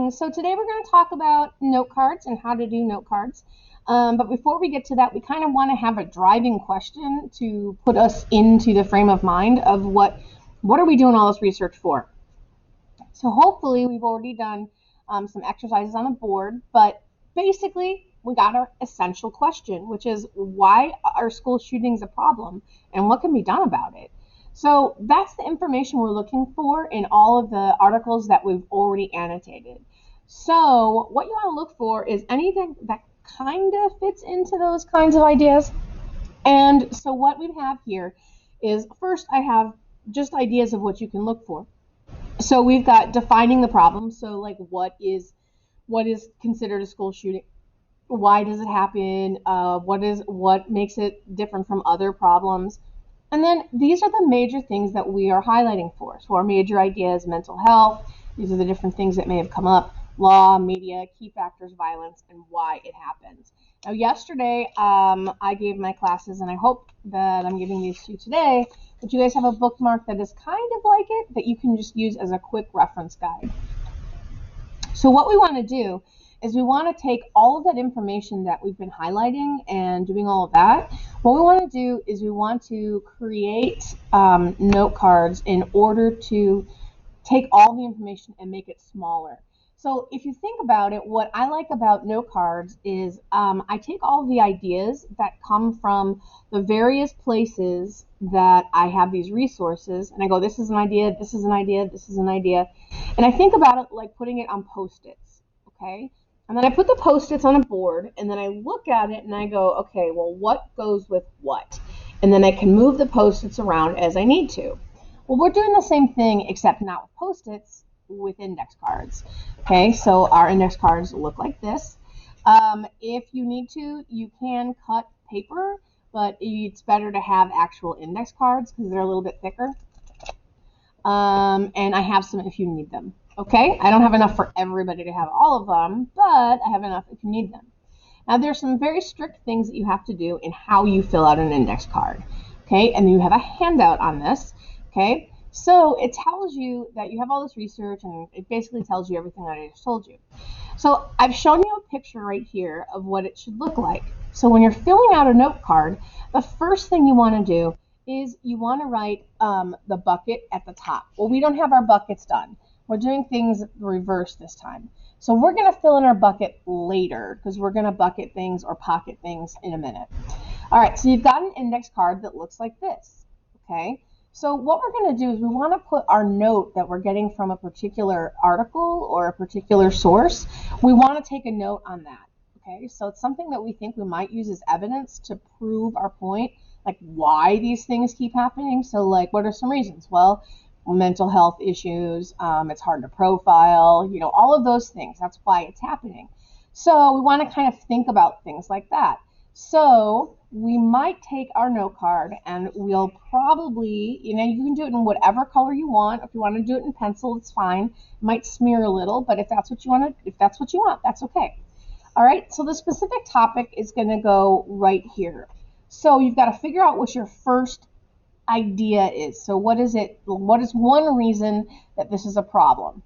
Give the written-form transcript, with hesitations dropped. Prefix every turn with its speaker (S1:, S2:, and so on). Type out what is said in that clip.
S1: morning. So today we're going to talk about note cards and how to do note cards. But before we get to that, we kind of want to have a driving question to put us into the frame of mind of what are we doing all this research for? So hopefully we've already done some exercises on the board, but basically we got our essential question, which is why are school shootings a problem and what can be done about it? So that's the information we're looking for in all of the articles that we've already annotated. So what you want to look for is anything that kind of fits into those kinds of ideas. And so what we have here is, first I have just ideas of what you can look for. So we've got defining the problem. So like what is considered a school shooting? Why does it happen? What makes it different from other problems? And then these are the major things that we are highlighting for. So our major ideas: mental health. These are the different things that may have come up: law, media, key factors, violence, and why it happens. Now, yesterday, I gave my classes, and I hope that I'm giving these to you today, that you guys have a bookmark that is kind of like it that you can just use as a quick reference guide. So what we want to do is we want to take all of that information that we've been highlighting and doing all of that. What we want to do is we want to create note cards in order to take all the information and make it smaller. So if you think about it, what I like about note cards is I take all the ideas that come from the various places that I have these resources, and I go, this is an idea, this is an idea, this is an idea. And I think about it like putting it on Post-its, okay? And then I put the Post-its on a board, and then I look at it and I go, okay, well, what goes with what? And then I can move the Post-its around as I need to. Well, we're doing the same thing, except not with Post-its, with index cards. Okay, so our index cards look like this. If you need to, you can cut paper, but it's better to have actual index cards because they're a little bit thicker. And I have some if you need them. Okay, I don't have enough for everybody to have all of them, but I have enough if you need them. Now, there's some very strict things that you have to do in how you fill out an index card. Okay, and you have a handout on this. Okay, so it tells you that you have all this research, and it basically tells you everything that I just told you. So I've shown you a picture right here of what it should look like. So when you're filling out a note card, the first thing you want to do is you want to write the bucket at the top. Well, we don't have our buckets done. We're doing things reverse this time. So we're going to fill in our bucket later because we're going to bucket things or pocket things in a minute. All right, so you've got an index card that looks like this, okay? So what we're going to do is we want to put our note that we're getting from a particular article or a particular source. We want to take a note on that, okay? So it's something that we think we might use as evidence to prove our point, like why these things keep happening. So like, what are some reasons? Well, mental health issues, it's hard to profile, you know, all of those things. That's why it's happening. So we want to kind of think about things like that. So we might take our note card and we'll probably, you know, you can do it in whatever color you want. If you want to do it in pencil, it's fine. It might smear a little, but if that's what you want, that's okay. All right, so the specific topic is going to go right here. So you've got to figure out what your first idea is. So what is it? What is one reason that this is a problem?